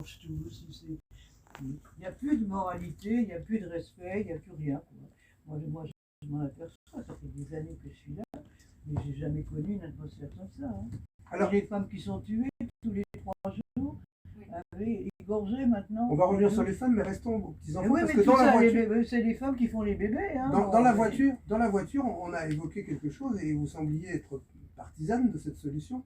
mangent tous. Il n'y a plus de moralité, il n'y a plus de respect, il n'y a plus rien, quoi. Moi, je m'en aperçois, ça fait des années que je suis là, mais j'ai jamais connu une atmosphère comme ça. Hein. Alors, les femmes qui sont tuées tous les 3 jours, égorgées maintenant. on va revenir sur les femmes, mais restons aux petits-enfants, Oui, parce mais que dans la voiture... c'est les femmes qui font les bébés. Hein, dans la voiture, on a évoqué quelque chose, et vous sembliez être partisane de cette solution.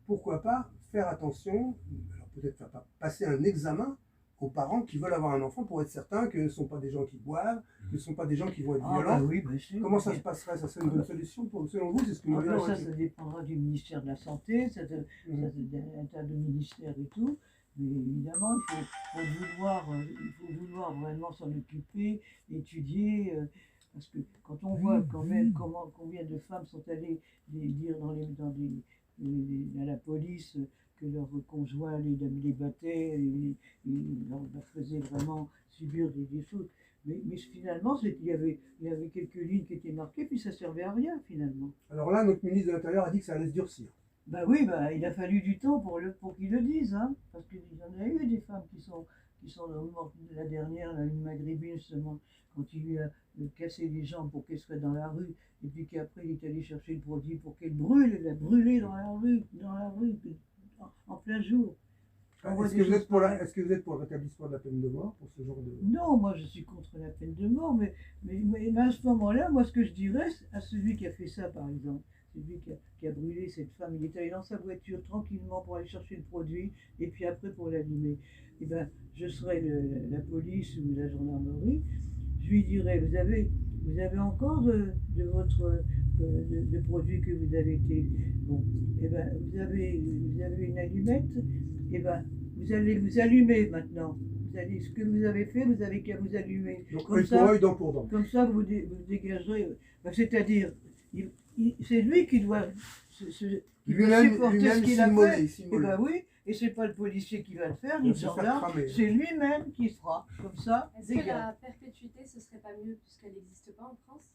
Pourquoi pas faire attention, alors peut-être pas passer un examen aux parents qui veulent avoir un enfant pour être certains que ce ne sont pas des gens qui boivent, que ce ne sont pas des gens qui vont être violents. Bah oui, bien sûr. Comment ça se passerait? Ça serait une bonne solution selon vous? C'est ce que moi, ça dépendra du ministère de la Santé, ça un tas de ministères et tout. Mais évidemment, il faut vouloir vraiment s'en occuper, étudier, parce que quand on voit quand même combien de femmes sont allées dire à la police que leurs conjoints les battaient, leur faisaient vraiment subir des choses. Mais finalement, il y avait quelques lignes qui étaient marquées, puis ça servait à rien finalement. Alors là, notre ministre de l'Intérieur a dit que ça allait se durcir. Bah oui, il a fallu du temps pour qu'ils le disent, hein, parce qu'il y en a eu des femmes qui sont mortes. La dernière, là, une maghrébine justement, quand il lui a cassé les jambes pour qu'elle soit dans la rue, et puis qu'après il est allé chercher le produit pour qu'elle brûle, elle a brûlé dans la rue, en plein jour. Est-ce que vous êtes pour le rétablissement de la peine de mort pour ce genre de... Non, moi je suis contre la peine de mort, mais à ce moment-là, moi ce que je dirais à celui qui a fait ça par exemple, celui qui a brûlé cette femme, il est allé dans sa voiture tranquillement pour aller chercher le produit et puis après pour l'allumer. Eh bien, je serais la police ou la gendarmerie, je lui dirais, vous avez encore de votre de produit que vous avez été... Bon, eh bien, vous avez une allumette, eh bien, vous allez vous allumer maintenant. Ce que vous avez fait, vous avez qu'à vous allumer. Donc, œil pour œil, dent pour dent. Comme ça, vous dégagerez. C'est-à-dire, c'est lui qui doit lui-même ce qu'il a fait. Et ben oui, et c'est pas le policier qui va le faire, ni le gendarme, c'est lui-même qui fera. Comme ça, est-ce que la perpétuité, ce serait pas mieux puisqu'elle n'existe pas en France?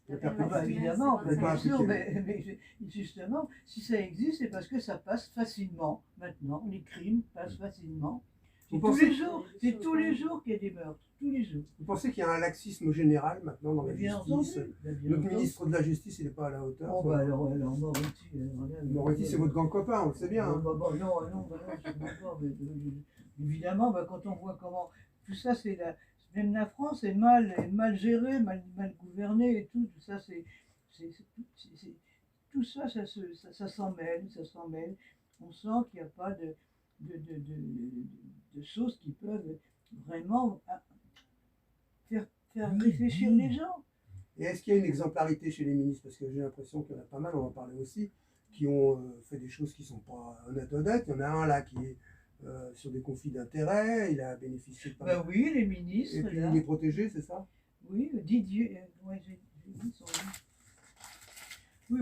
Évidemment, bien sûr, mais justement, si ça existe, c'est parce que ça passe facilement maintenant. Les crimes passent facilement. C'est tous les jours qu'il y a des meurtres, tous les jours. Vous pensez qu'il y a un laxisme général maintenant dans la justice? Notre ministre de la Justice, il n'est pas à la hauteur. Oh, alors Moretti, c'est votre grand copain, on le sait bien. Hein. Non, évidemment, quand on voit comment tout ça, même la France est mal gérée, mal gouvernée et tout ça, tout ça, ça s'en mêle. On sent qu'il n'y a pas de choses qui peuvent vraiment faire réfléchir les gens. Et est-ce qu'il y a une exemplarité chez les ministres? Parce que j'ai l'impression qu'il y en a pas mal, on va parler aussi, qui ont fait des choses qui ne sont pas honnêtes. Il y en a un là qui est sur des conflits d'intérêts, il a bénéficié de pas oui, les ministres. Et puis il est protégé, c'est ça? Oui, Didier. J'ai dit son nom.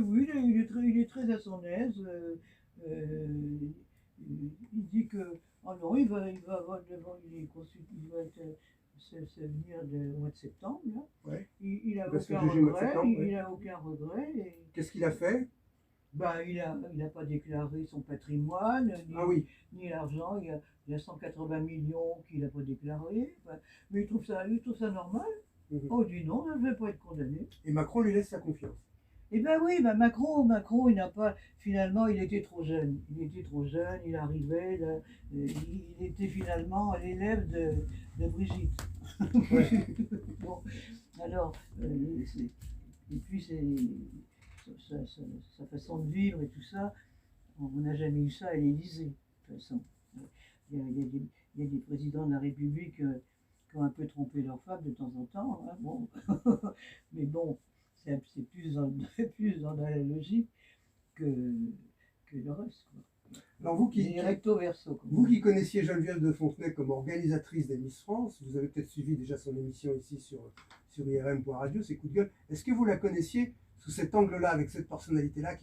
Oui, il est très à son aise. Il dit que non, il va venir le mois de septembre. Là. Ouais. Il n'a aucun regret. Qu'est-ce qu'il a fait? Il n'a pas déclaré son patrimoine, ni l'argent. Il y a 180 millions qu'il n'a pas déclaré. Mais il trouve ça normal. Oh, dit non, je ne vais pas être condamné. Et Macron lui laisse sa confiance. Eh bien oui, Macron, il n'a pas. Finalement, il était trop jeune. Il arrivait, là, il était finalement l'élève de Brigitte. Ouais. Bon, alors, et puis sa façon de vivre et tout ça, on n'a jamais eu ça à l'Élysée, de toute façon. Il y a des présidents de la République qui ont un peu trompé leur femme de temps en temps. Hein, bon. Mais bon. C'est plus dans la logique que le reste. Quoi. Alors vous recto verso. Vous qui connaissiez Geneviève de Fontenay comme organisatrice des Miss France, vous avez peut-être suivi déjà son émission ici sur IRM.radio, c'est Coup de gueule. Est-ce que vous la connaissiez sous cet angle-là, avec cette personnalité-là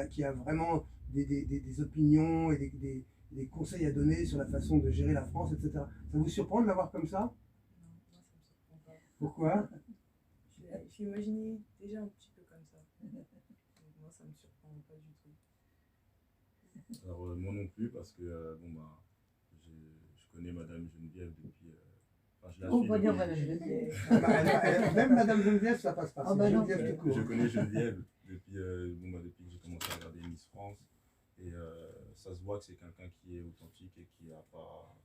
qui a vraiment des opinions et des conseils à donner sur la façon de gérer la France, etc. Ça vous surprend de la voir comme ça? Non, moi ça me surprend pas. Pourquoi? J'imaginais déjà un petit peu comme ça. Donc moi, ça me surprend pas du tout. Alors moi non plus, parce que je connais Madame Geneviève depuis. Enfin, je la On suis va dire depuis- Madame Geneviève. Même Madame Geneviève, ça passe pas. Ah C'est bah non. Geneviève tout court. Je connais Geneviève depuis, depuis que j'ai commencé à regarder Miss France. Et ça se voit que c'est quelqu'un qui est authentique et qui n'a pas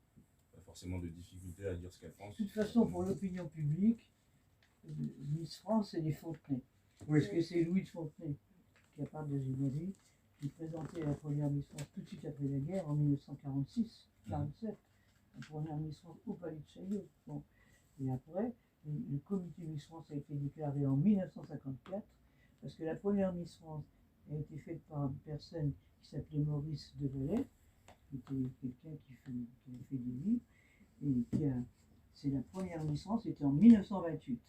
forcément de difficulté à dire ce qu'elle pense. De toute façon, pour l'opinion publique, Miss France, c'est les Fontenay. Oui. Parce que c'est Louis de Fontenay qui a part de Généry, qui présentait la première Miss France tout de suite après la guerre, en 1946-47. La première Miss France au Palais de Chaillot. Bon. Et après, le comité Miss France a été déclaré en 1954, parce que la première Miss France a été faite par une personne qui s'appelait Maurice Develay, qui était quelqu'un qui avait fait des livres, et c'est la première Miss France, c'était en 1928.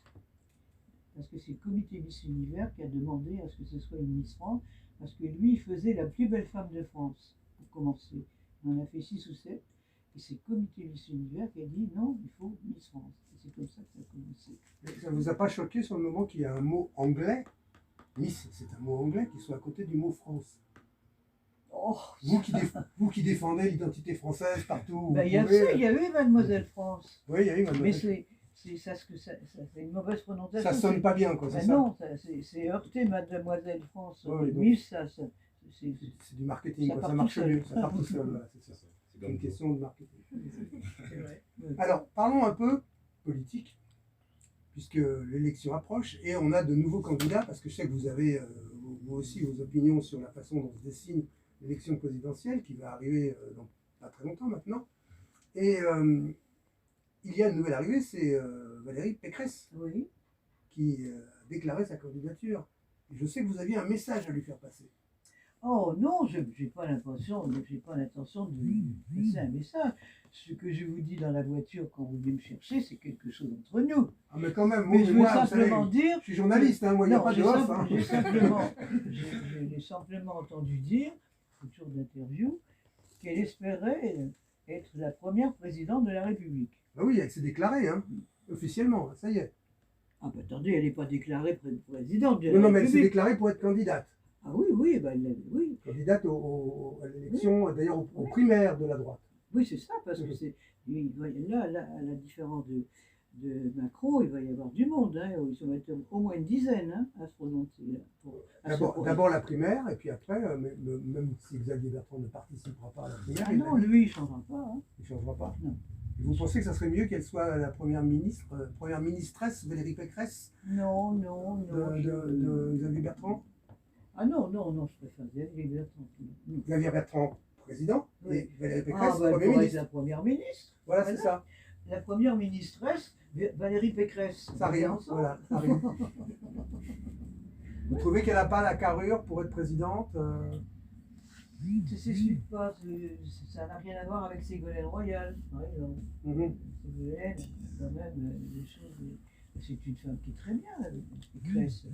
Parce que c'est le comité Miss Univers qui a demandé à ce que ce soit une Miss France, parce que lui, il faisait la plus belle femme de France, pour commencer. On en a fait 6 ou 7, et c'est le comité Miss Univers qui a dit non, il faut Miss France. Et c'est comme ça que ça a commencé. Mais ça vous a pas choqué sur le moment qu'il y a un mot anglais, Miss, c'est un mot anglais, qui soit à côté du mot France? Oh, Vous qui défendez l'identité française partout où ben, vous il y a pouvez. ça, il y avait Mademoiselle France. Oui, il y a eu Mais mademoiselle. c'est ça, c'est une mauvaise prononciation. Ça sonne pas bien, quoi, Ben c'est ça. non, c'est heurté Mademoiselle France. Ouais, donc- Miss, c'est C'est du marketing, Ça quoi, part ça marche tout seul. mieux, ça part tout seul, voilà, c'est ça. C'est C'est comme une question de marketing. c'est vrai. Alors, parlons un peu politique, puisque l'élection approche et on a de nouveaux candidats, parce que je sais que vous avez, vous aussi, vos opinions sur la façon dont se dessine l'élection présidentielle qui va arriver dans pas très longtemps maintenant. Et il y a une nouvelle arrivée, c'est Valérie Pécresse Oui. qui a déclaré sa candidature. Et je sais que vous aviez un message à lui faire passer. Oh non, je n'ai pas l'intention de passer un message. Ce que je vous dis dans la voiture quand vous venez me chercher, c'est quelque chose entre nous. Ah, mais quand même, Mais je veux moi, vous simplement savez, dire. je suis journaliste, hein, moi, il n'y a Non, pas de j'ai off. simple- Hein. j'ai simplement entendu dire, au tour d'interview, qu'elle espérait être la première présidente de la République. Bah oui, elle s'est déclarée, hein, officiellement, ça y est. Ah ben attendez, elle n'est pas déclarée présidente de la Non, non, mais elle s'est République. déclarée pour être candidate. Ah oui, ben, oui. Candidate à l'élection, d'ailleurs aux primaires de la droite. Oui, c'est ça, parce que c'est. Là, à la différence de Macron, il va y avoir du monde. Hein, ils vont être au moins une dizaine hein, à se prononcer. Là, D'abord la primaire, et puis après, même si Xavier Bertrand ne participera pas à la primaire, Ah il non, l'a dit, lui, il ne changera pas. Hein. il ne changera pas. Non. Et vous pensez que ça serait mieux qu'elle soit la première ministre, première ministresse, Valérie Pécresse, Non. de Xavier Bertrand? Ah non, je préfère Xavier Bertrand. Non. Xavier Bertrand, président, Oui. et Valérie Ah, Pécresse, ben, elle premier pourrait être ministre. la première ministre. Voilà, Voilà. c'est ça. La première ministresse, Valérie Pécresse. Ça arrive, ensemble. voilà, ça arrive. Vous trouvez qu'elle n'a pas la carrure pour être présidente Ça s'explique pas, ça n'a rien à voir avec Ségolène Royal, par exemple. Mhm. Ségolène, quand même, des choses. C'est une femme qui est très bien, Pécresse,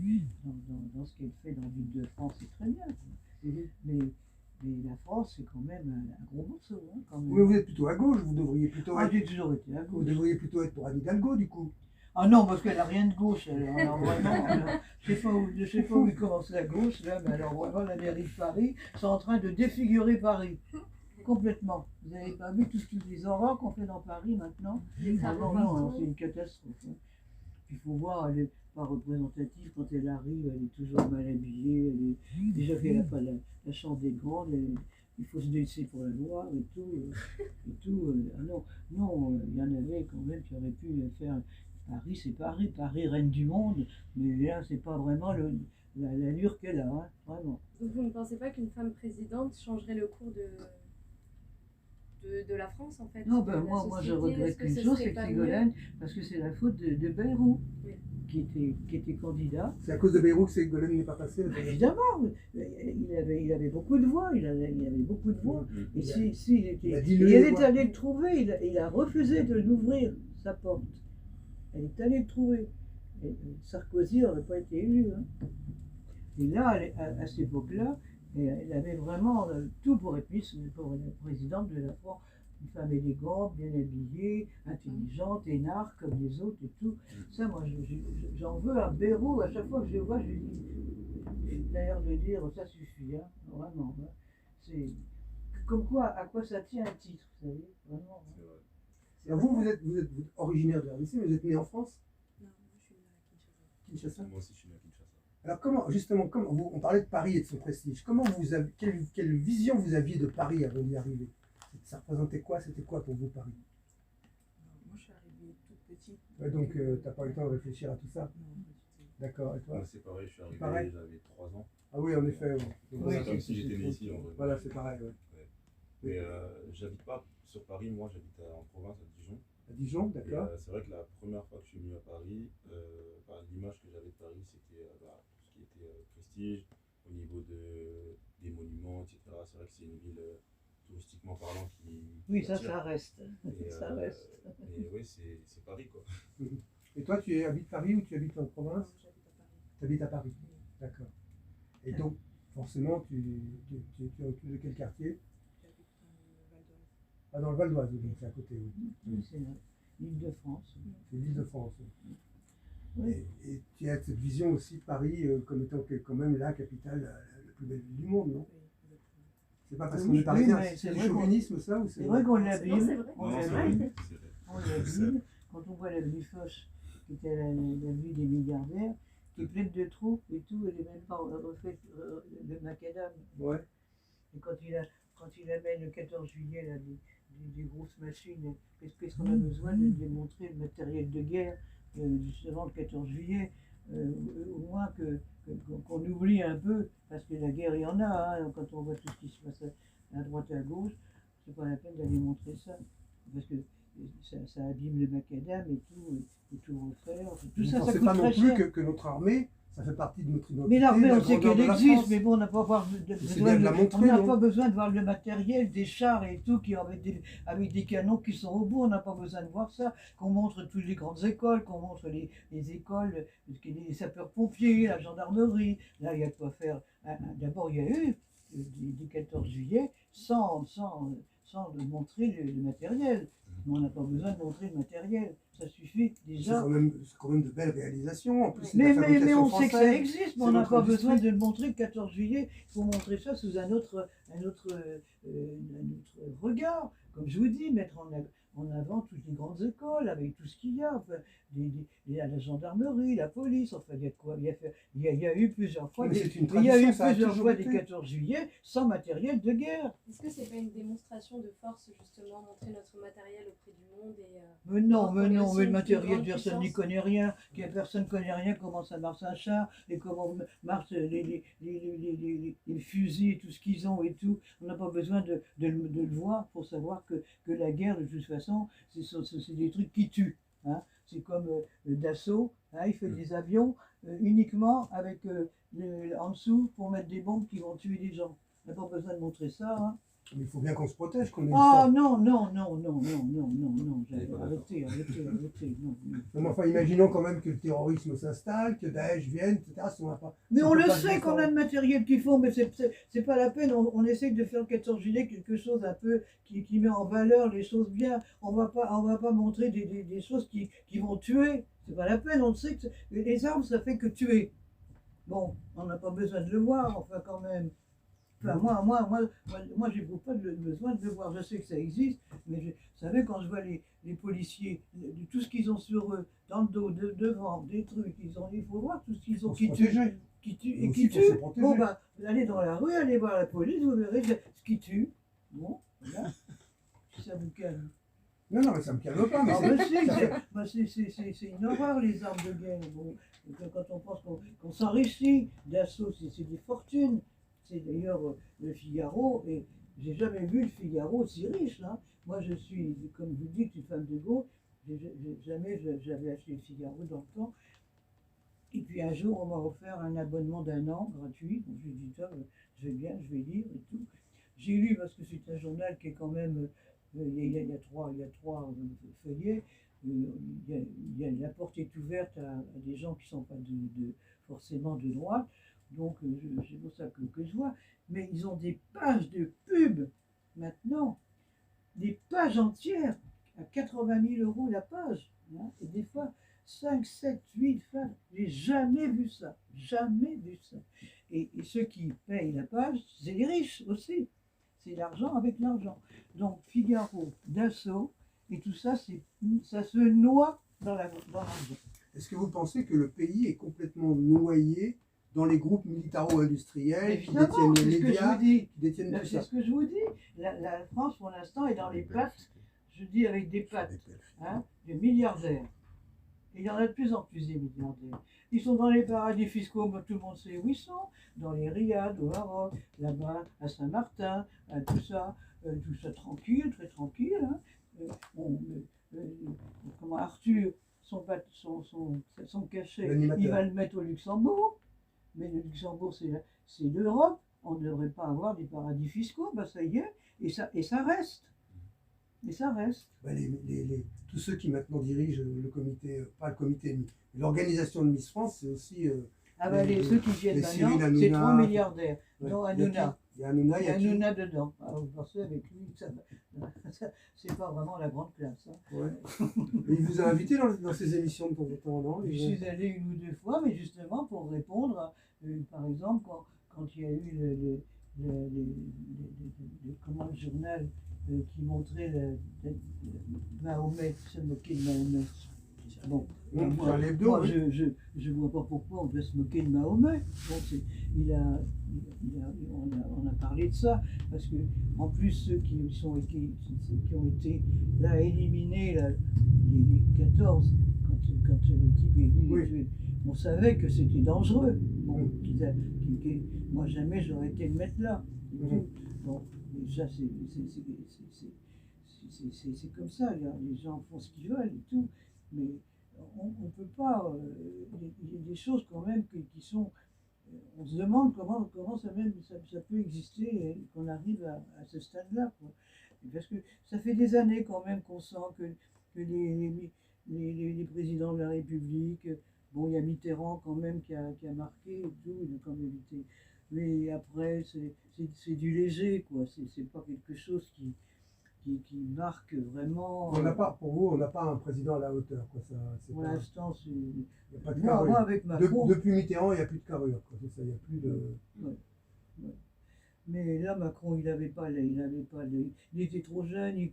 dans ce qu'elle fait dans l'Île-de-France, c'est très bien. Mhm. Mais la France, c'est quand même un gros morceau. Hein, quand même. Oui, vous êtes plutôt à gauche, vous devriez plutôt Ah, être, j'ai toujours été à vous gauche. devriez plutôt être pour Anne Hidalgo, du coup. Ah non, parce qu'elle n'a rien de gauche. Alors vraiment, je ne sais pas où il commence la gauche, là, mais alors vraiment, la mairie de Paris sont en train de défigurer Paris. Complètement. Vous n'avez pas vu toutes les horreurs qu'on fait dans Paris maintenant? Ah non, alors c'est une catastrophe. Hein. Il faut voir, elle n'est pas représentative quand elle arrive, elle est toujours mal habillée, déjà qu'elle n'a pas la chance des grandes, il faut se laisser pour la voir et tout. Ah non, il y en avait quand même qui auraient pu faire. Paris, c'est Paris, reine du monde, mais là, c'est pas vraiment l'allure qu'elle a, hein, vraiment. Donc vous ne pensez pas qu'une femme présidente changerait le cours de la France en fait? Non, de ben la moi je société? regrette Est-ce que qu'une ce chose, serait c'est que pas Ségolène, parce que c'est la faute de Bayrou, Oui. qui était candidat. C'est à cause de Bayrou que Ségolène n'est pas passée. la dernière Évidemment, il avait beaucoup de voix, il avait beaucoup de voix. fois. Et Il a- si il il a était. dilué Et elle les est voix. allée le trouver, il a refusé de l'ouvrir, sa porte. Elle est allée le trouver. Et Sarkozy n'aurait pas été élu. Hein. Et là, à cette époque-là, elle avait vraiment tout pour être pour la présidente de la France. Une femme élégante, bien habillée, intelligente, énarque comme les autres et tout. Ça, moi, j'en veux à Bayrou. À chaque fois que je le vois, je lui dis, d'ailleurs, de dire, ça suffit, hein, vraiment. Hein. C'est comme quoi, à quoi ça tient un titre, vous savez, vraiment. Hein. C'est vrai. Alors vous êtes originaire de RDC, mais vous êtes né en France, Non, moi je suis née à Kinshasa. Kinshasa. Moi aussi, je suis né à Kinshasa. Alors on parlait de Paris et de son prestige. Quelle vision vous aviez de Paris avant d'y arriver? Ça représentait quoi? C'était quoi pour vous Paris? Moi je suis arrivée toute petite. Ouais, donc t'as pas eu le temps de réfléchir à tout ça. Non, pas du tout. D'accord. Et toi? Moi, c'est pareil, je suis arrivé, Pareil. j'avais 3 ans. Ah oui, en effet. Ouais. Donc, C'est Oui, comme si j'étais né ici, en vrai. Voilà, c'est pareil. Ouais. Mais j'habite pas sur Paris, moi, j'habite en province, à Dijon. À Dijon, Et d'accord. c'est vrai que la première fois que je suis venu à Paris, l'image que j'avais de Paris, c'était tout ce qui était prestige, au niveau des monuments, etc. C'est vrai que c'est une ville touristiquement parlant qui Oui, ça, attire. ça reste. Et, Ça reste. Mais oui, c'est Paris, quoi. Et toi, tu habites Paris ou tu habites en province? Non, j'habite à Paris. Tu habites à Paris. D'accord. Et donc, forcément, tu es de quel quartier? J'habite dans le Val d'Oise. Ah, dans le Val d'Oise, donc c'est à côté. Oui. Oui, c'est l'île de France. C'est l'île de France. Oui. Oui. Et tu as cette vision aussi de Paris comme étant quand même la capitale la plus belle ville du monde, non? Oui, exactement. C'est pas parce Oui, qu'on est oui, parisien, mais c'est c'est du vrai qu'on- chauvinisme ça ou C'est vrai qu'on l'habille. Non, c'est vrai. On Non, c'est l'habille. vrai, c'est vrai. On l'habille. Quand on voit la Foch, qui était la ville des milliardaires, qui est pleine de trous et tout, elle n'est même pas refaite de macadam. Ouais. Et quand il amène le 14 juillet là, des grosses machines, qu'est-ce qu'on a besoin de démontrer le matériel de guerre, justement le 14 juillet, au moins qu'on oublie un peu, parce que la guerre il y en a, hein, quand on voit tout ce qui se passe à droite et à gauche, c'est pas la peine d'aller montrer ça, parce que ça abîme le macadam et tout refaire. Tout Vous ça, ne ça pensez coûte pas non très plus cher. que notre armée, ça fait partie de notre identité. Mais l'armée, de la on sait grandeur qu'elle de la existe, France. mais bon, on n'a pas C'est besoin bien de la montrer, on n'a non? pas besoin de voir le matériel, des chars et tout, avec des canons qui sont au bout, on n'a pas besoin de voir ça. Qu'on montre toutes les grandes écoles, qu'on montre les écoles, les sapeurs-pompiers, la gendarmerie. Là, il y a de quoi faire. D'abord, il y a eu du 14 juillet sans montrer le matériel. Mais on n'a pas besoin de montrer le matériel. Ça suffit C'est déjà. quand même de belles réalisations. En plus, c'est de Mais la on fabrication sait que ça française. existe, mais C'est on n'a notre pas industrie. besoin de le montrer le 14 juillet. Il faut montrer ça sous un autre regard. Comme je vous dis, mettre en avant toutes les grandes écoles, avec tout ce qu'il y a. Enfin, la gendarmerie, la police, enfin, il y a de quoi. Il y a eu plusieurs fois Mais c'est une il y a eu tradition, ça a plusieurs toujours fois été. des 14 juillet sans matériel de guerre. Est-ce que c'est pas une démonstration de force, justement, montrer notre matériel auprès du monde et, Mais non, Alors qu'on est aussi mais le une matériel, grande personne n'y puissance. connaît rien. Personne ne connaît rien comment ça marche un char et comment marchent les fusils et tout ce qu'ils ont et tout. On n'a pas besoin de le voir pour savoir que la guerre, de toute façon, c'est des trucs qui tuent. Hein. C'est comme Dassault, hein, il fait des avions uniquement avec en dessous pour mettre des bombes qui vont tuer des gens. On n'a pas besoin de montrer ça. Hein. Mais il faut bien qu'on se protège, qu'on ait une Oh force. non, pas arrêtez, non. Non, mais enfin, imaginons quand même que le terrorisme s'installe, que Daesh vienne, etc. Si on n'a pas, Mais si on peut le pas se sait qu'on a défendre. le matériel qu'il faut, mais c'est pas la peine. On essaie de faire le 14 juillet quelque chose un peu qui met en valeur les choses bien. On va pas montrer des choses qui vont tuer. C'est pas la peine. On sait que les armes, ça fait que tuer. Bon, on n'a pas besoin de le voir, enfin quand même. Enfin, moi, j'ai pas besoin de le voir. Je sais que ça existe, mais vous savez, quand je vois les policiers, tout ce qu'ils ont sur eux, dans le dos, devant, des trucs, il faut voir tout ce qu'ils ont Pour se qui tue. protéger. Qui tue Mais et aussi qui pour se tue. protéger. Bon, bah, allez dans la rue, allez voir la police, vous verrez ce qui tue. Bon, voilà. Si ça vous calme. Non, mais ça me calme pas. Mais Ah, c'est- bah, c'est une horreur, les armes de guerre. Bon, quand on pense qu'on s'enrichit d'assaut, c'est des fortunes. C'est d'ailleurs le Figaro, et j'ai jamais vu le Figaro aussi riche. Hein. Moi, je suis, comme vous dites, une femme de gauche. Jamais j'avais acheté le Figaro dans le temps. Et puis un jour, on m'a offert un abonnement d'1 an gratuit. Donc j'ai dit, ça, je vais bien, je vais lire et tout. J'ai lu parce que c'est un journal qui est quand même. Il y a trois feuillets. La porte est ouverte à des gens qui ne sont pas forcément de droite. Donc c'est pour ça que je vois. Mais ils ont des pages de pub maintenant. Des pages entières à 80 000 € la page. Hein, et des fois 5, 7, 8 pages. J'ai jamais vu ça. Jamais vu ça. Et ceux qui payent la page, c'est les riches aussi. C'est l'argent avec l'argent. Donc Figaro, Dassault, Et tout ça, ça se noie dans l'argent. Est-ce que vous pensez que le pays est complètement noyé dans les groupes militaro-industriels qui Évidemment, détiennent c'est les ce que je médias, vous dis. qui détiennent tout C'est ça? ce que je vous dis. La France, pour l'instant, est dans les pattes, je dis avec des pattes, hein, de milliardaires. Et il y en a de plus en plus des milliardaires. Ils sont dans les paradis fiscaux, tout le monde sait où ils sont, dans les Riad, au Maroc, là-bas, à Saint-Martin, tout ça tranquille, très tranquille. Hein. On, comment Arthur, son cachet, L'animateur. il va le mettre au Luxembourg. Mais le Luxembourg, c'est l'Europe. On ne devrait pas avoir des paradis fiscaux. Ben ça y est, et ça reste. Et ça reste. Bah, tous ceux qui maintenant dirigent le comité, pas le comité, mais l'organisation de Miss France, c'est aussi. Ah ben ceux qui viennent les maintenant, Cyril Hanouna, c'est 3 milliardaires. Ouais. Non, Il y a qui? Hanouna. Il y a Hanouna, Il il y y a a qui? Hanouna dedans. Alors, vous pensez avec lui, c'est pas vraiment la grande classe. Hein. Ouais. Et il vous a invité dans ses émissions de temps en temps, non? Je suis allé une ou deux fois, mais justement pour répondre, par exemple, quand il y a eu comment, le journal qui montrait Mahomet, se moquer de Mahomet. Bon, moi, je vois pas pourquoi on peut se moquer de Mahomet. Bon, on a parlé de ça, parce que en plus ceux qui ont été là éliminés, là, les 14, quand le type est venu les tuer, on savait que c'était dangereux. Bon, moi jamais j'aurais été le mettre là. Bon, mais ça c'est comme ça, les gens font ce qu'ils veulent et tout, mais on ne peut pas. Il y a des choses quand même qui sont. On se demande comment ça peut exister et qu'on arrive à ce stade-là. Parce que ça fait des années quand même qu'on sent que les présidents de la République, bon, il y a Mitterrand quand même qui a marqué et tout, il a quand même évité. Mais après, c'est du léger, quoi. C'est pas quelque chose qui marque vraiment. Pour vous, on n'a pas un président à la hauteur. Quoi. Pour l'instant, il n'y a pas de moi, carrure. avec Macron. Depuis Mitterrand, il n'y a plus de carrure. Quoi. Ça, il n'y a plus de. Ouais. Mais là, Macron, il était trop jeune, il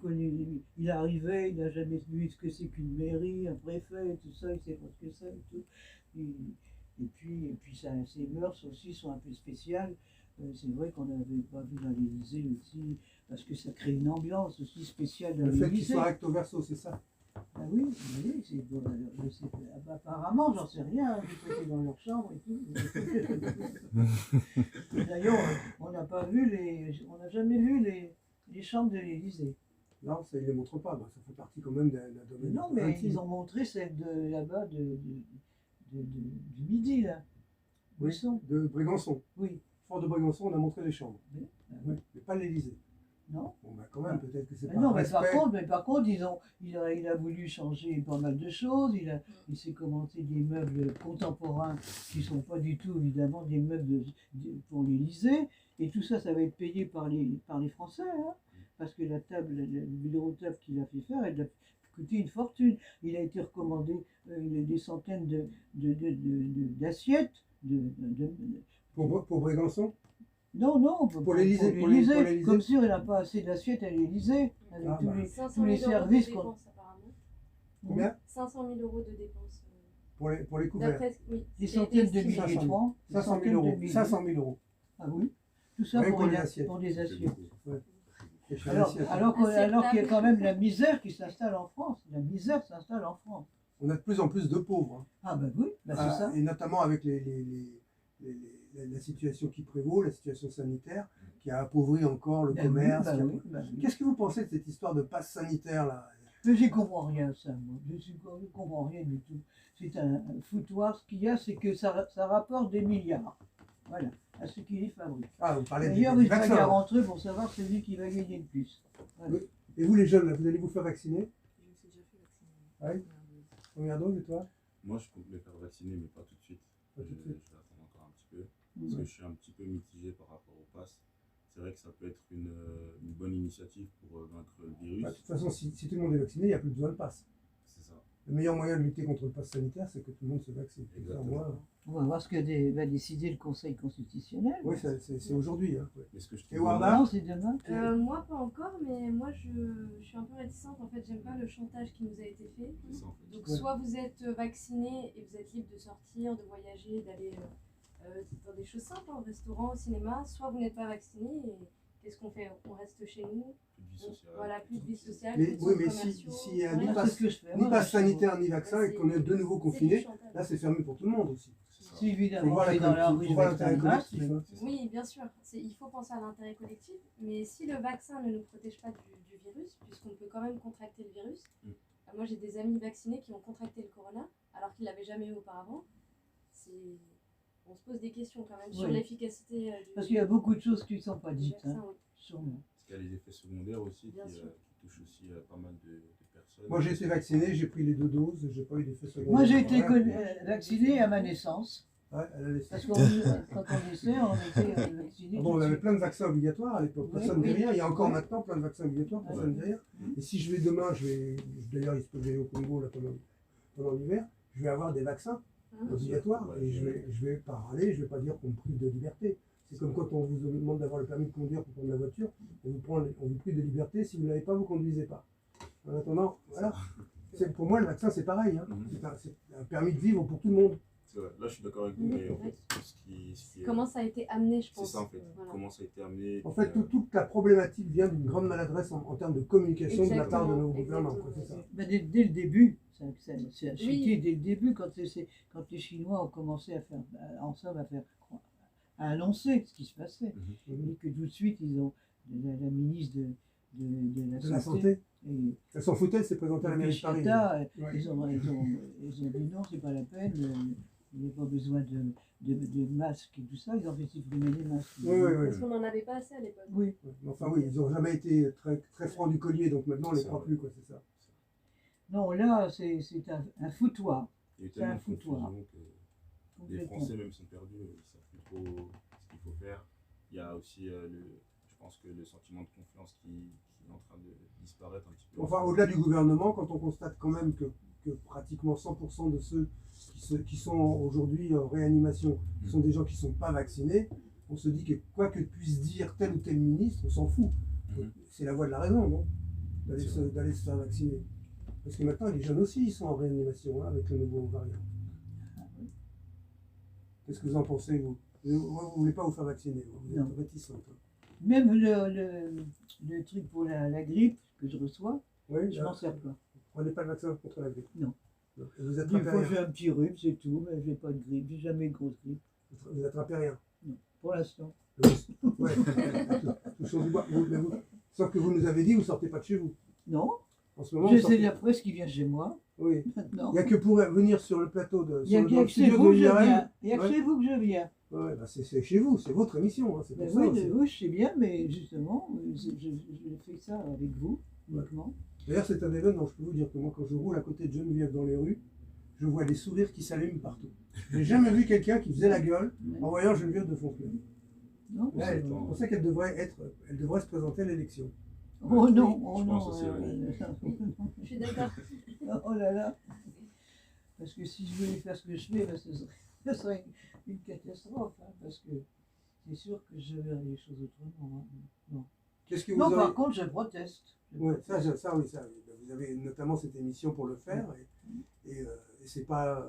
arrivait, il n'a jamais vu ce que c'est qu'une mairie, un préfet, tout ça, il sait pas ce que c'est et tout. Et puis ses mœurs aussi sont un peu spéciales. C'est vrai qu'on n'avait pas vu dans l'Élysée aussi, parce que ça crée une ambiance aussi spéciale dans Le l'Élysée. fait qu'il soit recto verso, c'est ça? Ah oui, apparemment, j'en sais rien, j'ai été dans leur chambre et tout. D'ailleurs, on n'a jamais vu les chambres de l'Élysée. Non, ça, ils ne les montrent pas. Ça fait partie quand même d'un domaine. Non, mais intime. Ils ont montré celle de là-bas, du Midi, là. Oui, de Brégançon. Oui. Fort de Brégançon, on a montré les chambres. Oui. Oui, mais pas l'Élysée. Non. Bon, bah quand même, peut-être que c'est pas non, un respect. mais par contre, il a voulu changer pas mal de choses. Il s'est commencé des meubles contemporains qui ne sont pas du tout, évidemment, des meubles pour l'Élysée. Et tout ça, ça va être payé par les Français. Hein, parce que la bureau de table qu'il a fait faire, elle a coûté une fortune. Il a été recommandé des centaines d'assiettes. Pour Brégançon? Non, pour l'Élysée. Comme si on n'a pas assez d'assiettes à l'Élysée, avec tous les services. Combien? 500 000 euros de dépenses. Pour les couverts. Oui, des centaines de milliers de francs. 500 000 euros. 500 000 euros. Ah oui, tout ça pour des assiettes. Ouais. Alors qu'il y a quand même la misère qui s'installe en France. La misère s'installe en France. On a de plus en plus de pauvres. Hein. Ah ben oui, c'est ça. Et notamment avec la situation qui prévaut, la situation sanitaire, qui a appauvri encore le commerce. Oui. Qu'est-ce que vous pensez de cette histoire de passe sanitaire là? Mais j'y comprends rien, ça, moi. Je ne comprends rien du tout. C'est un foutoir. Ce qu'il y a, c'est que ça rapporte des milliards. Voilà, à ceux qui les fabriquent. Ah, vous parlez d'ailleurs, des ils vaccins. regardent entre eux pour savoir celui qui va gagner le plus. Voilà. Oui. Et vous, les jeunes, là, vous allez vous faire vacciner? Je me suis déjà fait vacciner. Oui. Première dose, et toi? Moi, je compte me faire vacciner, mais pas tout de suite. Pas tout de suite. Je vais attendre encore un petit peu. Parce que je suis un petit peu mitigé par rapport au pass. C'est vrai que ça peut être une bonne initiative pour vaincre le virus. Bah, de toute façon, si tout le monde est vacciné, il n'y a plus besoin de passe. C'est ça. le meilleur moyen de lutter contre le pass sanitaire, c'est que tout le monde se vaccine. Exactement. Moi, On va voir ce que va décider le Conseil constitutionnel. oui, c'est aujourd'hui. Hein. Ouais. Mais ce que je Et trouve Warda? Non, c'est demain. Moi, pas encore, mais moi, je suis un peu réticente. En fait, j'aime pas le chantage qui nous a été fait. c'est ça, en fait. Donc, Ouais. soit vous êtes vacciné et vous êtes libre de sortir, de voyager, d'aller dans des choses simples, au restaurant, au cinéma, soit vous n'êtes pas vacciné et qu'est-ce qu'on fait? On reste chez nous. Plus de vie sociale. Voilà, plus de vie sociale. Mais plus de oui, centres mais commerciaux, s'il y a rien. ni Moi, pass- c'est ce que je fais. ni Moi, pass je- sanitaire ni vaccin et qu'on est de nouveau C'est du confiné, chantage. là c'est fermé pour tout le monde aussi. C'est ça. Si Il faut évidemment, voir on est dans la rue, faut je voir vais être l'intérêt un masque, collectif. mais- Hein. C'est ça. Oui, bien sûr. Il faut penser à l'intérêt collectif, mais si le vaccin ne nous protège pas du virus, puisqu'on peut quand même contracter le virus, Mm. moi j'ai des amis vaccinés qui ont contracté le corona alors qu'ils ne l'avaient jamais eu auparavant. On se pose des questions quand même sur Oui. l'efficacité du Parce qu'il y a beaucoup de choses qui ne sont pas du dites, vaccin. hein, Oui. sûrement. Parce qu'il y a les effets secondaires aussi Bien sûr. qui touchent aussi pas mal de personnes. Moi j'ai été vacciné, j'ai pris les 2 doses, j'ai pas eu d'effet secondaire. Moi, j'ai été Ouais. vacciné à ma naissance. Ouais, elle a laissé. Parce qu'on quand on naissait, on était vacciné. Ah bon, on avait plein de vaccins obligatoires à l'époque, Oui, personne ne dit oui. rien. Il y a encore Oui. maintenant plein de vaccins obligatoires, personne ne dit rien. Et si je vais demain, d'ailleurs il se peut que j'aille au Congo là, pendant l'hiver, je vais avoir des vaccins Hein. obligatoires Ouais, et je vais pas râler, je vais pas dire qu'on me prive de liberté. C'est comme quand on vous demande d'avoir le permis de conduire pour prendre la voiture, on vous prive de liberté, si vous ne l'avez pas, vous ne conduisez pas. En attendant, voilà. Pour moi, le vaccin c'est pareil, hein. Mhm. C'est un permis de vivre pour tout le monde. C'est vrai. Là, je suis d'accord avec vous, mais en fait, ce qui est- Comment ça a été amené, je c'est pense. ça en fait. Voilà. Comment ça a été amené. En fait, toute la problématique vient d'une grande maladresse en termes de communication de la part de nos Exactement, gouvernants. quoi, c'est exactement. ça. Ben, dès le début, ça a chuté Oui. dès le début quand les Chinois ont commencé à faire, en somme, à annoncer ce qui se passait. Mhm. Et que tout de suite, ils ont, la ministre de De la santé. et Elle s'en foutait, elle s'est présentée à la mairie de Paris. Pichata, Ouais. ils ont dit non, c'est pas la peine, il n'y a pas besoin de masques et tout ça, ils ont fait supprimer les masques. Oui, oui, oui. Parce qu'on n'en avait pas assez à l'époque. Oui. Mais enfin oui, ils n'ont jamais été très, très francs du collier, donc maintenant on les C'est croit vrai. plus, quoi, c'est ça. Non, là, c'est un foutoir. Il y a eu C'est un tellement de foutoir. confusion que les complètement. Français même sont perdus, ils ne savent plus trop ce qu'il faut faire. Il y a aussi, je pense que le sentiment de confiance qui est en train de disparaître un petit peu. Enfin, au-delà du gouvernement, quand on constate quand même que pratiquement 100% de ceux qui sont aujourd'hui en réanimation sont des gens qui ne sont pas vaccinés, on se dit que quoi que puisse dire tel ou tel ministre, on s'en fout. Mhm. C'est la voie de la raison, non? C'est D'aller se faire vacciner. Parce que maintenant, les jeunes aussi, ils sont en réanimation hein, avec le nouveau variant. Qu'est-ce que vous en pensez, vous? Vous ne voulez pas vous faire vacciner, vous Non. êtes réticente. Hein. Même le truc pour la grippe que je reçois, Oui, je m'en sers pas. vous prenez pas le vaccin contre la grippe? Non. Non. Et vous Des attrapez fois, rien? j'ai un petit rhume, c'est tout, mais j'ai pas de grippe, j'ai jamais eu de grosse grippe, Vous attrapez rien? pour l'instant. Ouais. Touchons du bois. Sauf que vous nous avez dit, vous sortez pas de chez vous. Non, En ce moment, vous c'est sortez... la presse qui vient chez moi, Oui. maintenant. Il n'y a que pour venir sur le plateau de. Il n'y a dans que le chez studio vous de que je l'IRM. viens. Il n'y a que Ouais. chez vous que je viens. Ouais, bah c'est chez vous, c'est votre émission. Hein, c'est pour Ben ça oui, aussi. oui, je sais bien, mais justement, je fais ça avec vous, uniquement. D'ailleurs, c'est un événement. Je peux vous dire que moi, quand je roule à côté de Geneviève dans les rues, je vois des sourires qui s'allument partout. J'ai jamais vu quelqu'un qui faisait la gueule en voyant Geneviève de Fontenay. Non, Là, c'est- elle pensait qu'elle devrait se présenter à l'élection. Oh non, Oui, oh je non. pense aussi, Je suis d'accord. Oh là là. Parce que si je voulais faire ce que je fais, ben, ce serait une catastrophe. Hein, parce que c'est sûr que je verrais les choses autrement. Hein. Non, Qu'est-ce que vous non auriez... par contre, je proteste. Ouais, ça, oui, ça. Vous avez notamment cette émission pour le faire, et c'est pas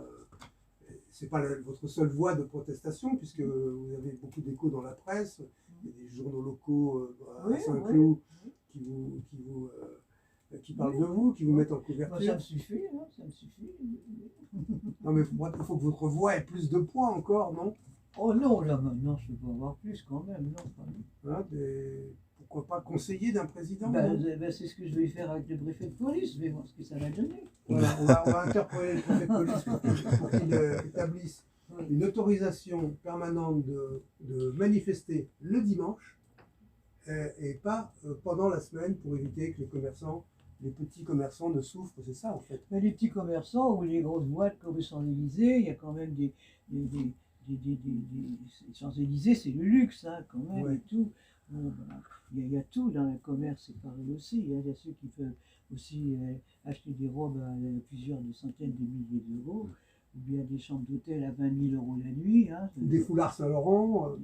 votre seule voie de protestation, puisque vous avez beaucoup d'échos dans la presse, il y a des journaux locaux à Oui, Saint-Cloud oui. qui parlent de vous, qui vous mettent en Moi, ça couverture. me suffit, hein, ça me suffit. Non, mais il faut que votre voix ait plus de poids encore, non? Oh non, là maintenant, je peux pas avoir plus quand même. Non, quand même. Hein, pourquoi pas conseiller d'un président, Ben, non? c'est ce que je vais faire avec le préfet de police, mais voir ce que ça va donner. Voilà, on va interpeller le préfet de police pour qu'il établisse une autorisation permanente de manifester le dimanche et pas pendant la semaine pour éviter que les petits commerçants ne souffrent, c'est ça en fait. Mais les petits commerçants ou les grosses boîtes comme les Champs-Élysées, il y a quand même des Champs-Élysées, c'est le luxe, hein, quand même, Ouais. et tout. Bon, ben, il y a tout dans le commerce, c'est pareil aussi. Il y a ceux qui peuvent aussi acheter des robes à plusieurs de centaines de milliers d'euros, ou bien des chambres d'hôtel à 20 000 euros la nuit. Hein. Des foulards Saint-Laurent.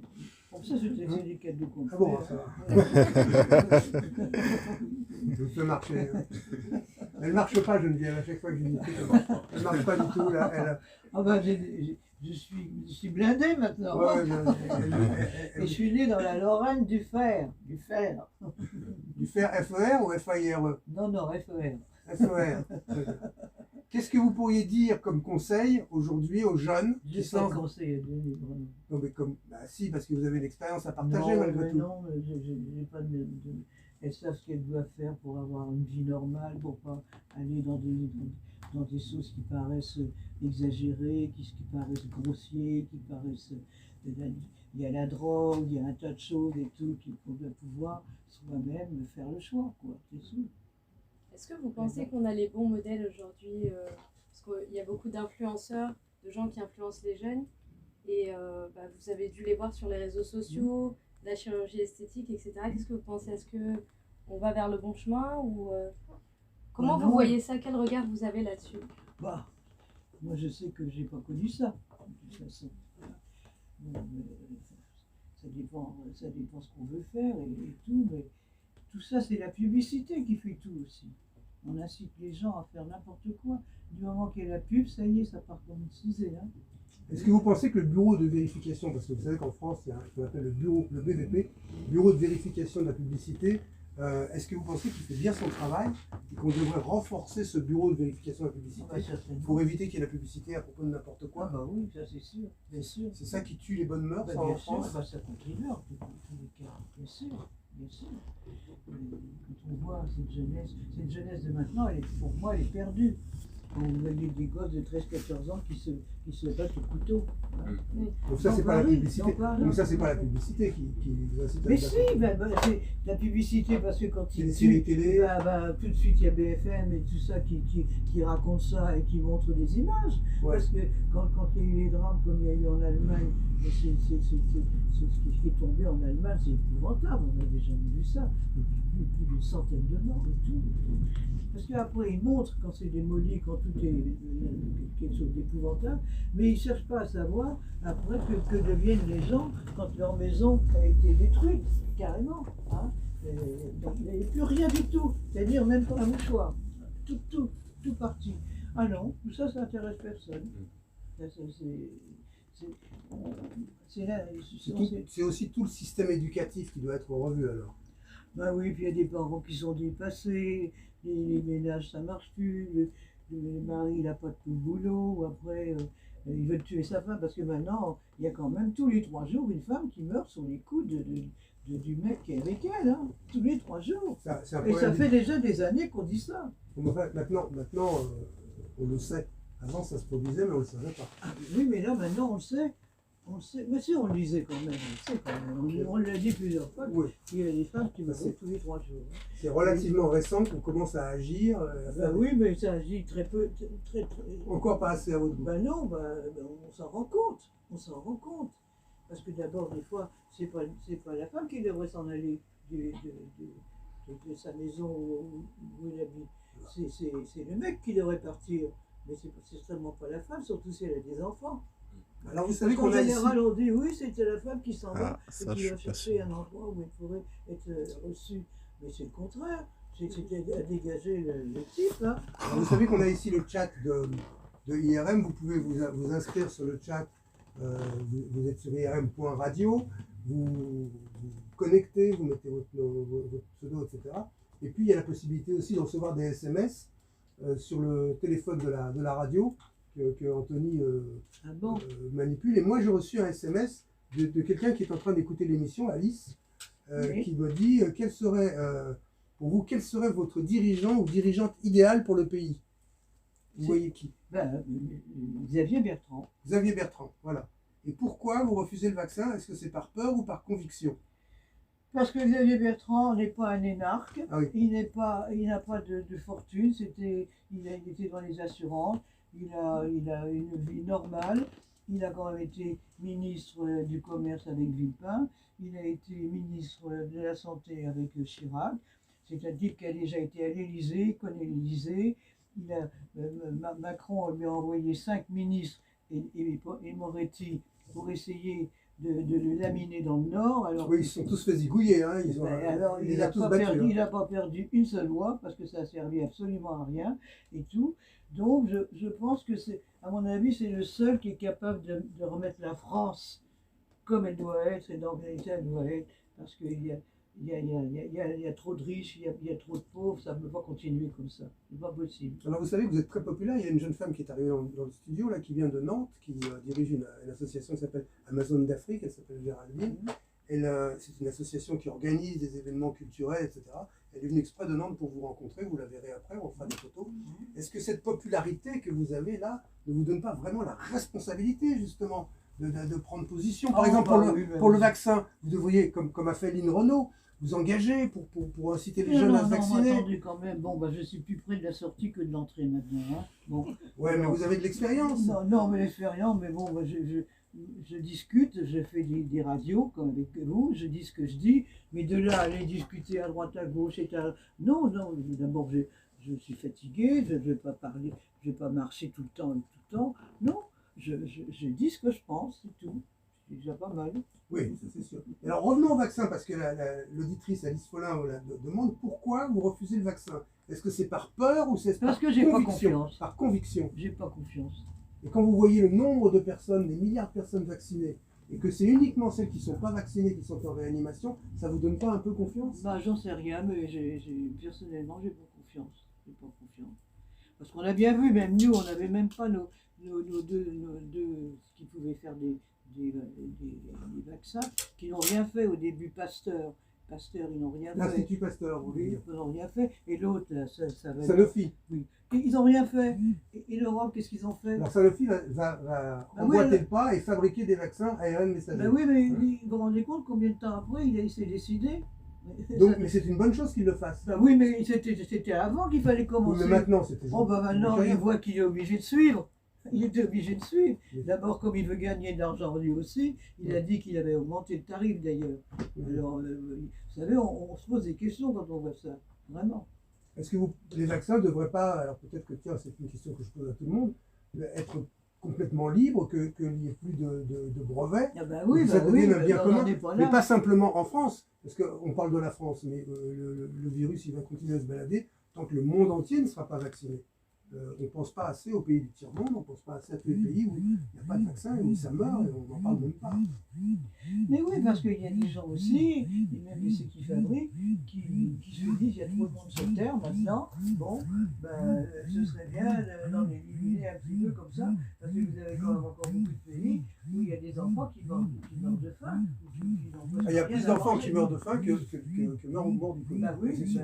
Bon, ça, c'est des cadeaux qu'on Ah bon, fait, ça hein. va. Je fais marcher. Elle marche pas, Geneviève, à chaque fois que je dis elle marche pas du tout. Là, elle... Ah ben, je suis blindée maintenant. Ouais, Et je suis né dans la Lorraine du fer. Du fer. Du fer FER ou FAIRE? Non, non, FER. FER. Qu'est-ce que vous pourriez dire comme conseil aujourd'hui aux jeunes J'ai qui pas de sont... conseil à donner, vraiment. Non, mais comme... Bah, si, parce que vous avez une expérience à partager Non, malgré mais tout. non, j'ai pas elles savent ce qu'elles doivent faire pour avoir une vie normale, pour pas aller dans des choses qui paraissent exagérées, qui paraissent grossiers, qui paraissent... Il y a la drogue, il y a un tas de choses et tout, qu'on doit pouvoir soi-même faire le choix, quoi, c'est tout. Est-ce que vous pensez qu'on a les bons modèles aujourd'hui parce qu'il y a beaucoup d'influenceurs, de gens qui influencent les jeunes, et vous avez dû les voir sur les réseaux sociaux, la chirurgie esthétique, etc. Qu'est-ce que vous pensez? Est-ce qu'on va vers le bon chemin ou comment Bah vous non. voyez ça? Quel regard vous avez là-dessus? Bah, moi je sais que j'ai pas connu ça, de toute façon. Bon, ça dépend ce qu'on veut faire et tout, mais tout ça c'est la publicité qui fait tout aussi. On incite les gens à faire n'importe quoi. Du moment qu'il y a la pub, ça y est, ça part comme une fusée. Hein. Est-ce que vous pensez que le bureau de vérification, parce que vous savez qu'en France, il y a ce qu'on appelle le bureau, le BVP, Bureau de vérification de la publicité, est-ce que vous pensez qu'il fait bien son travail et qu'on devrait renforcer ce bureau de vérification de la publicité Ah bah, certainement. pour éviter qu'il y ait la publicité à propos de n'importe Ah quoi? bah oui, ça c'est sûr, bien sûr. C'est ça qui tue les bonnes mœurs, Bah, ça, en bien sûr, France? bah, ça contribue en tous les cas, bien sûr, bien sûr. Quand on voit cette jeunesse de maintenant, pour moi, elle est perdue. Quand vous voyez des gosses de 13-14 ans qui se battent au couteau. Hein. Donc ça, Dans c'est pas la Paris, publicité. dans Paris. Donc ça, c'est pas la publicité qui vous incite à Mais se si, battre. c'est la publicité, parce que quand C'est ils les séries tuent, télé. tout de suite il y a BFM et tout ça qui raconte ça et qui montre des images. Ouais. Parce que quand il y a eu les drames comme il y a eu en Allemagne, ce qui est tombé en Allemagne, c'est épouvantable, on n'a déjà vu ça. Plus d'une centaine de morts et tout. Parce qu'après, ils montrent quand c'est démoli, quand tout est quelque chose d'épouvantable, mais ils ne cherchent pas à savoir après que deviennent les gens quand leur maison a été détruite, carrément. Hein. Donc, il n'y a plus rien du tout, c'est-à-dire même pas un mouchoir. Tout parti. Ah non, tout ça, ça n'intéresse personne. C'est aussi tout le système éducatif qui doit être revu alors. Ben oui, puis il y a des parents qui sont dépassés, les ménages ça marche plus, le mari il n'a pas de boulot, ou après il veut tuer sa femme parce que maintenant il y a quand même tous les 3 jours une femme qui meurt sur les coups du mec qui est avec elle, hein, tous les 3 jours. C'est un Et ça problème. fait déjà des années qu'on dit ça. Enfin, maintenant on le sait. Avant, ça se produisait, mais on ne le savait pas. Ah, oui, mais là maintenant on le sait. On le sait. Mais si on le disait quand même, on le sait quand même. On l'a dit plusieurs fois. Oui, Il y a des femmes qui meurent tous les 3 jours. c'est relativement récent qu'on commence à agir. À faire Ben oui, mais ça agit très peu, très. Encore pas assez à votre goût. Ben non, on s'en rend compte. On s'en rend compte. Parce que d'abord, des fois, c'est pas la femme qui devrait s'en aller de de sa maison où il habite. C'est le mec qui devrait partir. Mais c'est certainement pas la femme, surtout si elle a des enfants. Alors vous savez Parce qu'en qu'on a ici... général, on dit oui, c'est la femme qui s'en va et ça, qui je va suis pas chercher sûr. un endroit où elle pourrait être reçue. Mais c'est le contraire. C'est à dégager le type. Hein. Alors, vous savez qu'on a ici le chat de IRM. Vous pouvez vous inscrire sur le chat. Vous êtes sur irm.radio. Vous connectez, vous mettez votre pseudo, etc. Et puis il y a la possibilité aussi de recevoir des SMS sur le téléphone de la radio que Anthony Ah bon? manipule. Et moi j'ai reçu un SMS de quelqu'un qui est en train d'écouter l'émission, Alice, Oui. qui me dit quel serait pour vous, quel serait votre dirigeant ou dirigeante idéale pour le pays? Vous voyez qui? Xavier Bertrand. Xavier Bertrand, voilà. Et pourquoi vous refusez le vaccin? Est-ce que c'est par peur ou par conviction? Parce que Xavier Bertrand n'est pas un énarque, Ah oui. il n'a pas de fortune, il était dans les assurances, il a une vie normale, il a quand même été ministre du commerce avec Villepin, il a été ministre de la santé avec Chirac. C'est un type qui a déjà été à l'Élysée, il connaît l'Élysée. Macron lui a envoyé 5 ministres et Moretti pour essayer de le laminer dans le Nord. Alors, Oui, ils se sont tous fait zigouiller. Hein. alors, il il les a n'a tous pas, battus. Hein. pas perdu une seule voix parce que ça a servi absolument à rien et tout. Donc, je pense que c'est, à mon avis, c'est le seul qui est capable de remettre la France comme elle doit être et dans elle doit être parce qu'il y a, il y a trop de riches, il y a trop de pauvres, ça ne peut pas continuer comme ça. C'est pas possible. Alors vous savez que vous êtes très populaire, il y a une jeune femme qui est arrivée dans le studio, là, qui vient de Nantes, qui dirige une association qui s'appelle Amazon d'Afrique, elle s'appelle Géraldine. C'est une association qui organise des événements culturels, etc. Elle est venue exprès de Nantes pour vous rencontrer, vous la verrez après, on fera des photos. Est-ce que cette popularité que vous avez là ne vous donne pas vraiment la responsabilité justement de prendre position? Par exemple, pour le vaccin, vous devriez, comme a fait Lynn Renault, vous engager pour inciter les jeunes à se vacciner. Attendez quand même, bon, bah, je suis plus près de la sortie que de l'entrée maintenant. Hein. Bon. Ouais, mais vous avez de l'expérience. Non, mais l'expérience, mais bon, bah, je discute, je fais des radios comme avec vous, je dis ce que je dis, mais de là à aller discuter à droite, à gauche, non, d'abord je suis fatigué, je ne vais pas parler, je ne vais pas marcher tout le temps, non, je dis ce que je pense, c'est tout, c'est déjà pas mal. Oui, ça c'est sûr. Et alors revenons au vaccin, parce que l'auditrice Alice Follin demande pourquoi vous refusez le vaccin. Est-ce que c'est par peur ou c'est parce par que j'ai pas conviction? confiance. Par conviction. J'ai pas confiance. Et quand vous voyez le nombre de personnes, des milliards de personnes vaccinées, et que c'est uniquement celles qui ne sont pas vaccinées qui sont en réanimation, ça vous donne pas un peu confiance? Bah, j'en sais rien, mais personnellement, j'ai pas confiance. J'ai pas confiance. Parce qu'on a bien vu, même nous, on n'avait même pas nos deux, ce qui pouvaient faire des vaccins, qui n'ont rien fait au début. Pasteur, ils n'ont rien fait. L'Institut Pasteur, vous voulez dire? Ils n'ont rien fait. Et l'autre, là, ça va. Sanofi. Oui. Et ils n'ont rien fait. Et l'Europe, qu'est-ce qu'ils ont fait? Alors Sanofi va emboîter le pas et fabriquer des vaccins ARN messagers. Ben oui, mais vous vous rendez compte combien de temps après il s'est décidé? Donc, mais c'est une bonne chose qu'il le fasse. Ben oui, mais c'était avant qu'il fallait commencer. Oui, mais maintenant, c'était. Oh, ben maintenant, il voit qu'il est obligé de suivre. Il était obligé de suivre. D'abord, comme il veut gagner de l'argent lui aussi, il a dit qu'il avait augmenté le tarif d'ailleurs. Alors, vous savez, on se pose des questions quand on voit ça. Vraiment. Est-ce que les vaccins ne devraient pas, alors peut-être que tiens, c'est une question que je pose à tout le monde, être complètement libres, qu'il n'y ait plus de brevets, ah ben oui, que ça devienne un bien commun, mais pas pas simplement en France, parce qu'on parle de la France, mais le virus il va continuer à se balader tant que le monde entier ne sera pas vacciné. On ne pense pas assez aux pays du tiers-monde, on ne pense pas assez à tous les pays où il n'y a pas de vaccin et où ça meurt et on n'en parle même pas. Mais oui, parce qu'il y a des gens aussi, et même ceux qui fabriquent, qui se disent qu'il y a trop de monde sur Terre maintenant, bon, ben, ce serait bien d'en éliminer un petit peu comme ça, parce que vous avez quand même encore beaucoup de pays où il y a des enfants qui meurent de faim. Il y a plus d'enfants qui meurent de faim que meurent au bord du Covid. Ben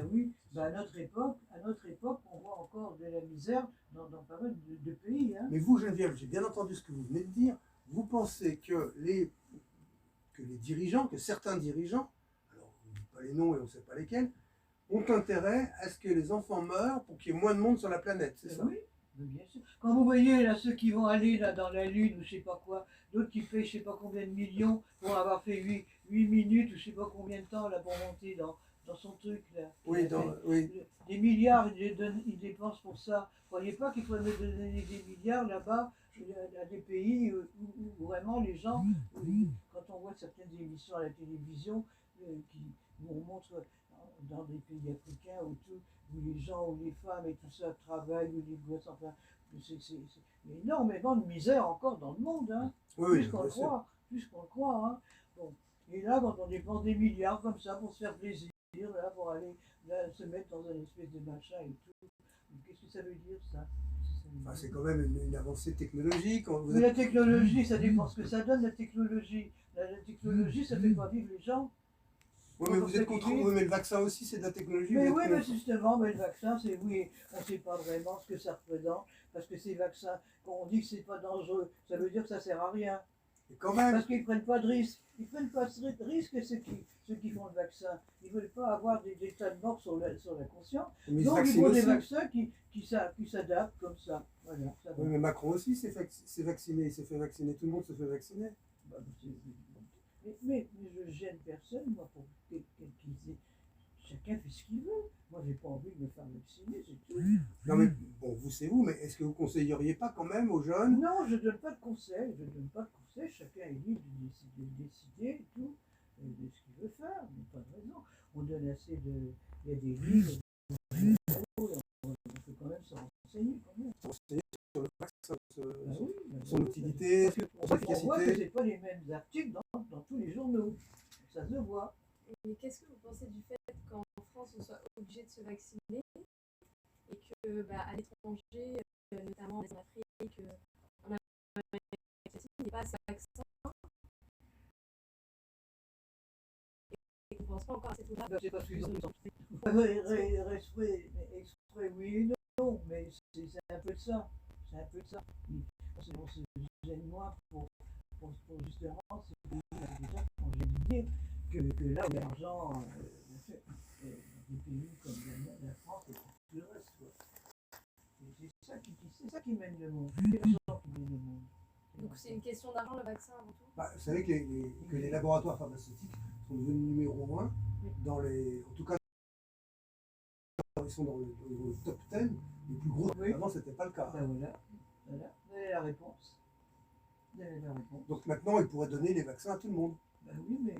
oui, ben, à notre époque, on voit encore de la misère dans pas mal de pays. Hein. Mais vous, Geneviève, j'ai bien entendu ce que vous venez de dire. Vous pensez que les dirigeants, que certains dirigeants, alors on ne dit pas les noms et on ne sait pas lesquels, ont intérêt à ce que les enfants meurent pour qu'il y ait moins de monde sur la planète, c'est ça? Oui, bien sûr. Quand vous voyez là ceux qui vont aller là dans la Lune ou je sais pas quoi, d'autres qui payent je sais pas combien de millions pour avoir fait 8 minutes ou je sais pas combien de temps là pour monter dans son truc là. Oui, Des milliards ils dépensent pour ça. Vous croyez pas qu'il faudrait donner des milliards là-bas à des pays où vraiment les gens, quand on voit certaines émissions à la télévision où on montre dans des pays africains où les gens, où les femmes et tout ça travaillent, où les gosses, enfin, c'est énormément de misère encore dans le monde, hein. Plus qu'on le croit, hein. Bon. Et là, quand on dépense des milliards comme ça pour se faire plaisir, là, pour aller là, se mettre dans un espèce de machin et tout, qu'est-ce que ça veut dire ça? Enfin, c'est quand même une avancée technologique. Mais la technologie, ça dépend ce que ça donne, la technologie. La technologie, ça fait pas vivre les gens. Oui, mais vous êtes contre. Oui, mais le vaccin aussi, c'est de la technologie. Mais oui, mais justement, le vaccin, c'est oui, on ne sait pas vraiment ce que ça représente, parce que ces vaccins, quand on dit que c'est pas dangereux, ça veut dire que ça sert à rien. Et quand même. Parce qu'ils ne prennent pas de risques. Ils ne prennent pas de risques, ceux qui font le vaccin. Ils ne veulent pas avoir des tas de morts sur la conscience. Mais donc ils font des vaccins qui s'adaptent comme ça. Voilà, ça va. Oui, mais Macron aussi s'est vacciné, il s'est fait vacciner, tout le monde se fait vacciner. Mais je gêne personne, moi, pour quelqu'un qui sait. chacun fait ce qu'il veut. Moi, j'ai pas envie de me faire vacciner, c'est tout. Non mais bon, vous c'est vous, mais est-ce que vous conseilleriez pas quand même aux jeunes? Non, je ne donne pas de conseils, je ne donne pas de conseils, chacun est libre de décider et tout, de ce qu'il veut faire, il n'y a pas de raison. On donne assez de. Il y a des livres, on peut quand même se renseigner quand même. Renseigner sur le vaccin, Ah oui, son utilité, parce que son on voit que efficacité. ce n'est pas les mêmes articles dans tous les journaux. Ça se voit. Et qu'est-ce que vous pensez du fait qu'en France, on soit obligé de se vacciner et que à l'étranger, notamment en Afrique, en Amérique latine, il n'y ait pas assez de vaccins et qu'on ne pense pas encore à cette étape. C'est parce qu'ils ont exprès, oui et non, mais c'est un peu de ça. C'est un peu de ça. On se gêne moins pour justement ce pays déjà, quand je vais dire que là où l'argent, des pays comme la France et tout le reste, quoi. C'est ça qui mène le monde. C'est l'argent qui mène le monde. Donc c'est une question d'argent, le vaccin avant tout. Bah, vous savez que les laboratoires pharmaceutiques sont devenus numéro 1 dans les. En tout cas, ils sont dans le top 10 les plus gros. Oui. Avant, c'était pas le cas. Ben voilà. Vous avez la réponse. Vous avez la réponse. Donc maintenant, ils pourraient donner les vaccins à tout le monde. Ben oui, mais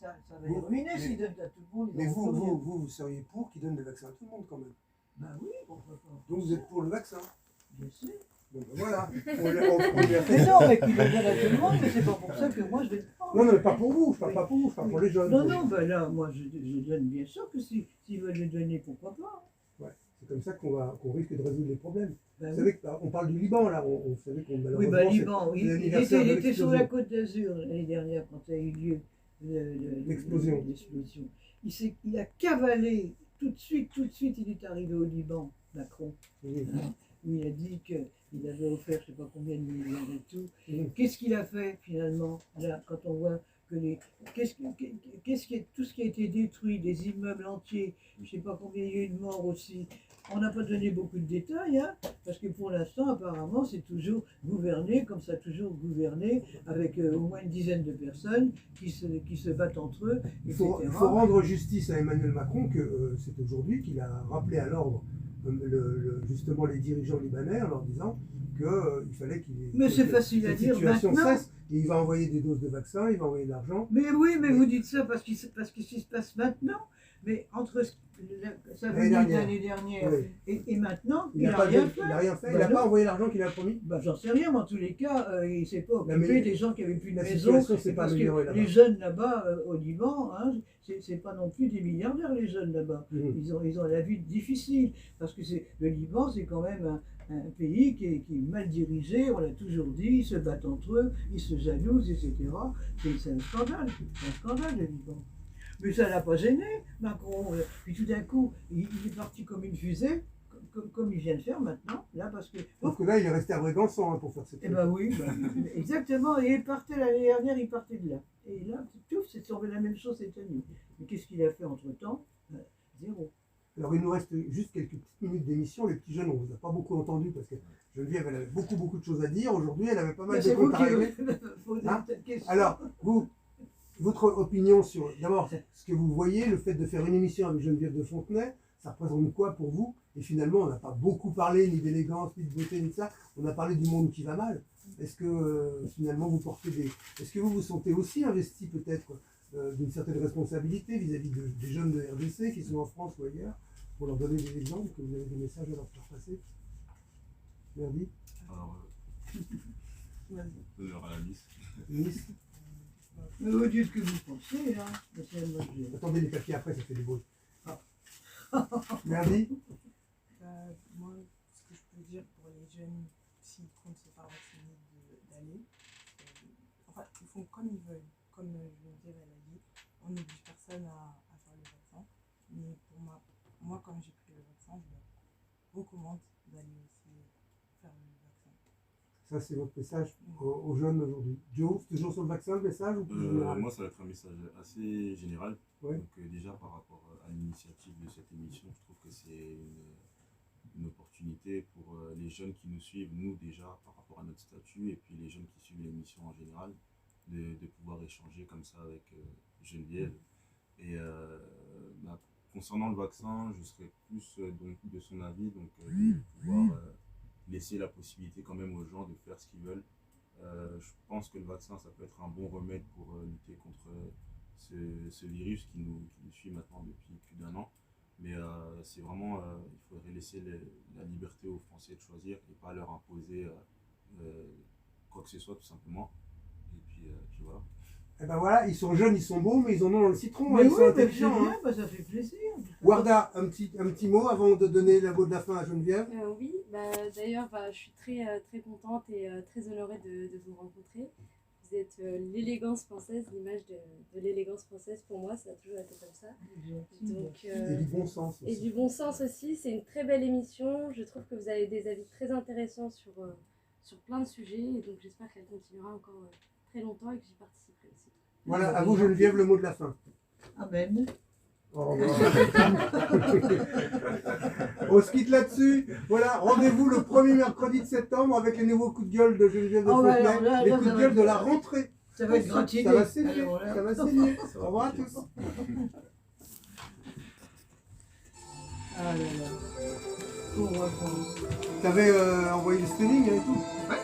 ça va Vous- les ruiner mais- s'ils donnent à tout le monde. ils Mais en font rien. vous seriez pour qu'ils donnent les vaccins à tout le monde quand même. Ben oui, pourquoi pas. Donc vous êtes pour le vaccin. Bien sûr. Donc voilà. On lui a fait. Mais non, mais qu'ils le donnent à tout le monde, mais c'est pas pour ça que moi je vais le prendre. Non, non, mais pas pour vous. Je parle pas pour vous. Je parle pour les jeunes. Non, non, ben là, moi je donne bien sûr que s'ils veulent le donner, pourquoi pas. Ouais. C'est comme ça qu'on risque de résoudre les problèmes. Ben Vous oui. savez qu'on parle du Liban là. On savait qu'on Oui, malheureusement. ben c'est- Liban, oui. c'est Il l'anniversaire de était sur la l'explosion. côte d'Azur l'année dernière quand ça a eu lieu L'explosion. l'explosion. Il a cavalé tout de suite, il est arrivé au Liban, Macron. Oui. Hein, où il a dit qu'il avait offert je ne sais pas combien de milliards et tout. Oui. Qu'est-ce qu'il a fait finalement, là, quand on voit que tout ce qui a été détruit, des immeubles entiers, je ne sais pas combien il y a eu de morts aussi. On n'a pas donné beaucoup de détails, hein, parce que pour l'instant, apparemment, c'est toujours gouverné, comme ça a toujours gouverné, avec au moins une dizaine de personnes qui se battent entre eux, Il etc. faut rendre justice à Emmanuel Macron que c'est aujourd'hui qu'il a rappelé à l'ordre justement les dirigeants libanais en leur disant qu'il fallait Mais c'est que facile à cette dire situation maintenant. cesse. Et il va envoyer des doses de vaccins, il va envoyer de l'argent. Mais oui, mais vous dites ça parce que ce qui se passe maintenant, mais entre ça L'année venait dernière. l'année dernière Oui. et maintenant, Il il n'a n'a pas, rien il fait. a rien fait, il Bah n'a non. pas envoyé l'argent qu'il a promis. Bah, j'en sais rien, mais en tous les cas, il ne s'est pas Non, occupé mais des gens qui n'avaient plus de la maison. situation s'est pas Parce améliorée que là-bas. les jeunes là-bas, au Liban, hein, c'est pas non plus des milliardaires, les jeunes là-bas. Mhm. Ils ont la vie difficile. Parce que le Liban, c'est quand même un pays qui est mal dirigé, on l'a toujours dit, ils se battent entre eux, ils se jalousent, etc. C'est un scandale, le Liban. Mais ça ne l'a pas gêné, Macron. Puis tout d'un coup, il est parti comme une fusée, comme il vient de faire maintenant, là, parce que. Sauf que là, il est resté à Brégançon pour faire cette Eh ben oui, exactement. Et il partait l'année dernière, il partait de là. Et là, tout, c'est tombé la même chose cette année. Mais qu'est-ce qu'il a fait entre-temps? Zéro. Alors, il nous reste juste quelques petites minutes d'émission. Les petits jeunes, on ne vous a pas beaucoup entendu parce que Geneviève, elle avait beaucoup de choses à dire. Aujourd'hui, elle avait pas mal Mais de c'est vous comptes qui à régler. posez Hein cette question. Alors, votre opinion sur, d'abord, ce que vous voyez, le fait de faire une émission avec Geneviève de Fontenay, ça représente quoi pour vous? Et finalement, on n'a pas beaucoup parlé ni d'élégance, ni de beauté, ni de ça. On a parlé du monde qui va mal. Est-ce que finalement, vous portez des... Est-ce que vous vous sentez aussi investi peut-être d'une certaine responsabilité vis-à-vis des jeunes de RDC qui sont en France ou ailleurs, pour leur donner des exemples, que vous avez des messages à leur faire passer? Merci. Alors, honneur à la Miss. Nice. Mais vous dites ce que vous pensez, hein. Mais c'est moi, Attendez les papiers après, ça fait du bruit. Ah. Merci. Moi, ce que je peux dire pour les jeunes, s'ils comptent se faire vacciner, d'aller, enfin, ils font comme ils veulent. Comme Geneviève elle a dit, on n'oblige personne à faire le vaccin. Mais pour moi, quand j'ai pris le vaccin, je leur recommande d'aller aussi faire le vaccin. Ça, c'est votre message aux jeunes aujourd'hui. Joe, c'est toujours sur le vaccin, le message ou plus général? Moi, ça va être un message assez général. Ouais. Donc, déjà, par rapport à l'initiative de cette émission, je trouve que c'est une opportunité pour les jeunes qui nous suivent, nous déjà, par rapport à notre statut, et puis les jeunes qui suivent l'émission en général, de pouvoir échanger comme ça avec Geneviève. Et bah, concernant le vaccin, je serais plus donc, de son avis, donc de pouvoir laisser la possibilité quand même aux gens de faire ce qu'ils veulent. Je pense que le vaccin, ça peut être un bon remède pour lutter contre ce virus qui nous suit maintenant depuis plus d'1 an. Mais c'est vraiment, il faudrait laisser la liberté aux Français de choisir et pas leur imposer quoi que ce soit tout simplement. Et puis voilà. Et ben voilà, ils sont jeunes, ils sont beaux, mais ils en ont dans le citron, Mais ils oui, sont c'est intelligents. bien, Hein. bah, ça fait plaisir. Warda, un petit mot avant de donner la mot de la fin à Geneviève. Oui, d'ailleurs, je suis très contente et très honorée de vous rencontrer. Vous êtes l'élégance française, l'image de l'élégance française pour moi, ça a toujours été comme ça. Donc, Et du bon sens et aussi. du bon sens aussi, c'est une très belle émission. Je trouve que vous avez des avis très intéressants sur plein de sujets et donc j'espère qu'elle continuera encore très longtemps et que j'y participerai aussi. Voilà, à vous Geneviève, le mot de la fin. Amen. Au revoir. On se quitte là-dessus. Voilà, rendez-vous le premier mercredi de septembre avec les nouveaux coups de gueule de Geneviève de Oh, bah, Fontenay, alors là, les là, coups ça de va gueule être- de la rentrée. Ça va être gratiné. Ça va saigner, Alors là. ça va saigner. Ça va Au revoir à piquer. tous. Ah là là. Pauvre France. T'avais envoyé le streaming et tout. Ouais,